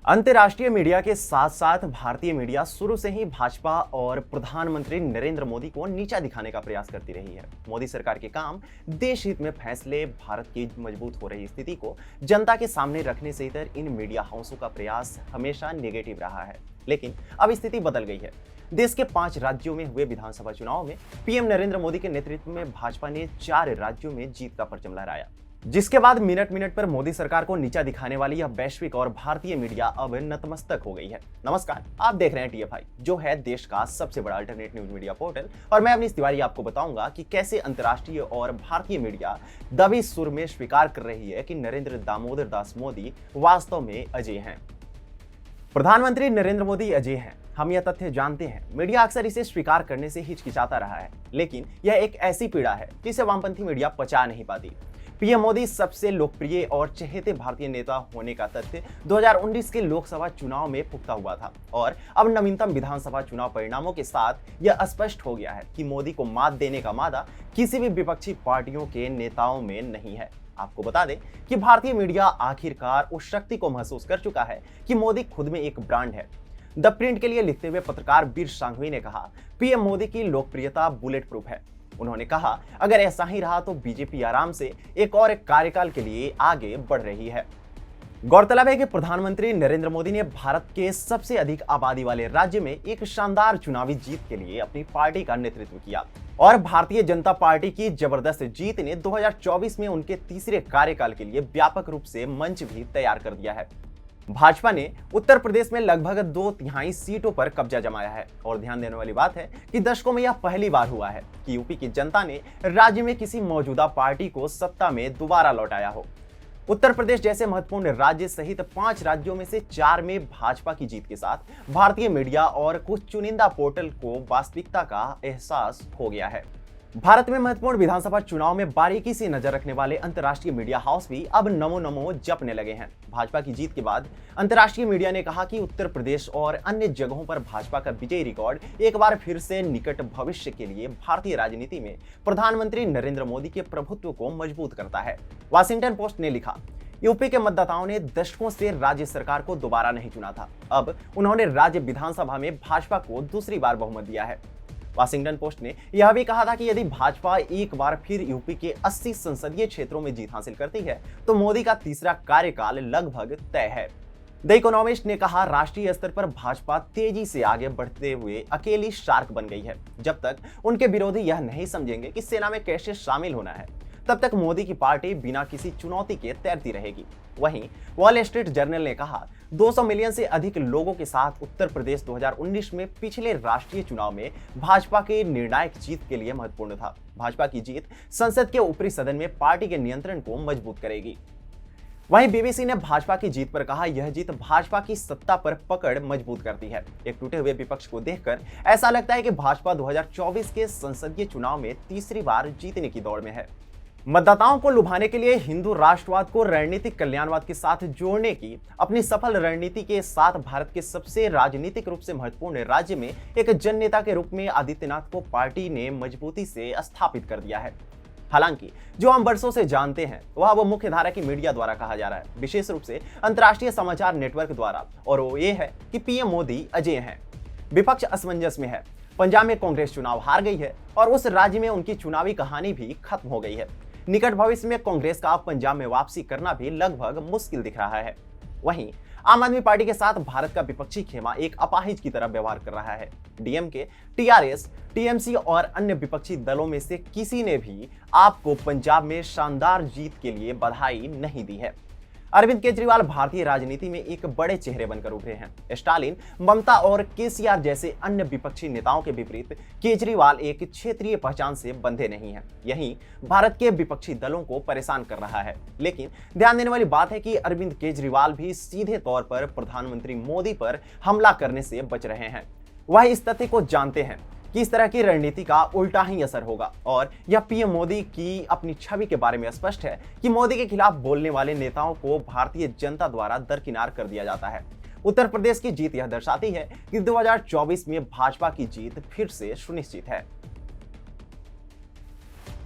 अंतर्राष्ट्रीय मीडिया के साथ साथ भारतीय मीडिया शुरू से ही भाजपा और प्रधानमंत्री नरेंद्र मोदी को नीचा दिखाने का प्रयास करती रही है। मोदी सरकार के काम, देश हित में फैसले, भारत की मजबूत हो रही स्थिति को जनता के सामने रखने से इतर इन मीडिया हाउसों का प्रयास हमेशा नेगेटिव रहा है। लेकिन अब स्थिति बदल गई है। देश के 5 राज्यों में हुए विधानसभा चुनाव में पीएम नरेंद्र मोदी के नेतृत्व में भाजपा ने 4 राज्यों में जीत का परचम लहराया, जिसके बाद मिनट मिनट पर मोदी सरकार को नीचा दिखाने वाली यह वैश्विक और भारतीय मीडिया अब नतमस्तक हो गई है। नमस्कार, आप देख रहे हैं टीएफआई, जो है देश का सबसे बड़ा अल्टरनेट न्यूज मीडिया पोर्टल, और मैं अवनीश तिवारी आपको बताऊंगा कि कैसे अंतर्राष्ट्रीय और भारतीय मीडिया दबी सुर में स्वीकार कर रही है कि नरेंद्र दामोदर दास मोदी वास्तव में अजय हैं। प्रधानमंत्री नरेंद्र मोदी अजय हैं, हम यह तथ्य जानते हैं। मीडिया अक्सर इसे स्वीकार करने से हिचकिचाता रहा है, लेकिन यह एक ऐसी पीड़ा है जिसे वामपंथी मीडिया पचा नहीं पाती। पीएम मोदी सबसे लोकप्रिय और चहेते भारतीय नेता होने का तथ्य 2019 के लोकसभा चुनाव में पुख्ता हुआ था, और अब नवीनतम विधानसभा चुनाव परिणामों के साथ यह स्पष्ट हो गया है कि मोदी को मात देने का मादा किसी भी विपक्षी पार्टियों के नेताओं में नहीं है। आपको बता दें कि भारतीय मीडिया आखिरकार उस शक्ति को महसूस कर चुका है कि मोदी खुद में एक ब्रांड है। द प्रिंट के लिए लिखते हुए पत्रकार वीर सांघवी ने कहा, पीएम मोदी की लोकप्रियता बुलेट प्रूफ है। उन्होंने कहा, अगर ऐसा ही रहा तो बीजेपी आराम से एक कार्यकाल के लिए आगे बढ़ रही है। गौरतलब है कि प्रधानमंत्री नरेंद्र मोदी ने भारत के सबसे अधिक आबादी वाले राज्य में एक शानदार चुनावी जीत के लिए अपनी पार्टी का नेतृत्व किया, और भारतीय जनता पार्टी की जबरदस्त जीत ने 2024 में उनके तीसरे कार्यकाल के लिए व्यापक रूप से मंच भी तैयार कर दिया है। भाजपा ने उत्तर प्रदेश में लगभग 2/3 सीटों पर कब्जा जमाया है, और ध्यान देने वाली बात है कि दशकों में यह पहली बार हुआ है कि यूपी की जनता ने राज्य में किसी मौजूदा पार्टी को सत्ता में दोबारा लौटाया हो। उत्तर प्रदेश जैसे महत्वपूर्ण राज्य सहित 5 राज्यों में से 4 में भाजपा की जीत के साथ भारतीय मीडिया और कुछ चुनिंदा पोर्टल को वास्तविकता का एहसास हो गया है। भारत में महत्वपूर्ण विधानसभा चुनाव में बारीकी से नजर रखने वाले अंतर्राष्ट्रीय मीडिया हाउस भी अब नमो नमो जपने लगे हैं। भाजपा की जीत के बाद अंतर्राष्ट्रीय मीडिया ने कहा कि उत्तर प्रदेश और अन्य जगहों पर भाजपा का विजयी रिकॉर्ड एक बार फिर से निकट भविष्य के लिए भारतीय राजनीति में प्रधानमंत्री नरेंद्र मोदी के प्रभुत्व को मजबूत करता है। वाशिंगटन पोस्ट ने लिखा, यूपी के मतदाताओं ने दशकों से राज्य सरकार को दोबारा नहीं चुना था, अब उन्होंने राज्य विधानसभा में भाजपा को दूसरी बार बहुमत दिया है। वाशिंगटन पोस्ट ने यह भी कहा था कि यदि भाजपा एक बार फिर यूपी के 80 संसदीय क्षेत्रों में जीत हासिल करती है तो मोदी का तीसरा कार्यकाल लगभग तय है। द इकोनॉमिस्ट ने कहा, राष्ट्रीय स्तर पर भाजपा तेजी से आगे बढ़ते हुए अकेली शार्क बन गई है। जब तक उनके विरोधी यह नहीं समझेंगे कि सेना में कैसे शामिल होना है, तब तक मोदी की पार्टी बिना किसी चुनौती के तैरती रहेगी। वहीं वॉल स्ट्रीट जर्नल ने कहा, 200 मिलियन से अधिक लोगों के साथ उत्तर प्रदेश 2019 में पिछले राष्ट्रीय चुनाव में भाजपा के निर्णायक जीत के लिए महत्वपूर्ण था। भाजपा की जीत संसद के ऊपरी सदन में पार्टी के नियंत्रण को मजबूत करेगी। वहीं बीबीसी ने भाजपा की जीत पर कहा, यह जीत भाजपा की सत्ता पर पकड़ मजबूत करती है। एक टूटे हुए विपक्ष को देखकर ऐसा लगता है कि भाजपा 2024 के संसदीय चुनाव में तीसरी बार जीतने की दौड़ में है। मतदाताओं को लुभाने के लिए हिंदू राष्ट्रवाद को रणनीतिक कल्याणवाद के साथ जोड़ने की अपनी सफल रणनीति के साथ भारत के सबसे राजनीतिक रूप से महत्वपूर्ण राज्य में एक जननेता के रूप में आदित्यनाथ को पार्टी ने मजबूती से स्थापित कर दिया है। हालांकि जो हम वर्षों से जानते हैं वह अब मुख्य धारा की मीडिया द्वारा कहा जा रहा है, विशेष रूप से अंतर्राष्ट्रीय समाचार नेटवर्क द्वारा, और वो ये है कि पीएम मोदी अजय हैं। विपक्ष असमंजस में है। पंजाब में कांग्रेस चुनाव हार गई है और उस राज्य में उनकी चुनावी कहानी भी खत्म हो गई है। निकट भविष्य में कांग्रेस का पंजाब में वापसी करना भी लगभग मुश्किल दिख रहा है। वहीं आम आदमी पार्टी के साथ भारत का विपक्षी खेमा एक अपाहिज की तरह व्यवहार कर रहा है। डीएमके, टीआरएस, टीएमसी और अन्य विपक्षी दलों में से किसी ने भी आपको पंजाब में शानदार जीत के लिए बधाई नहीं दी है। अरविंद केजरीवाल भारतीय राजनीति में एक बड़े चेहरे बनकर उभरे हैं। स्टालिन, ममता और केसीआर जैसे अन्य विपक्षी नेताओं के विपरीत केजरीवाल एक क्षेत्रीय पहचान से बंधे नहीं हैं। यही भारत के विपक्षी दलों को परेशान कर रहा है। लेकिन ध्यान देने वाली बात है कि अरविंद केजरीवाल भी सीधे तौर पर प्रधानमंत्री मोदी पर हमला करने से बच रहे हैं। वह इस तथ्य को जानते हैं कि इस तरह की रणनीति का उल्टा ही असर होगा, और यह पीएम मोदी की अपनी छवि के बारे में स्पष्ट है कि मोदी के खिलाफ बोलने वाले नेताओं को भारतीय जनता द्वारा दरकिनार कर दिया जाता है। उत्तर प्रदेश की जीत यह दर्शाती है कि 2024 में भाजपा की जीत फिर से सुनिश्चित है।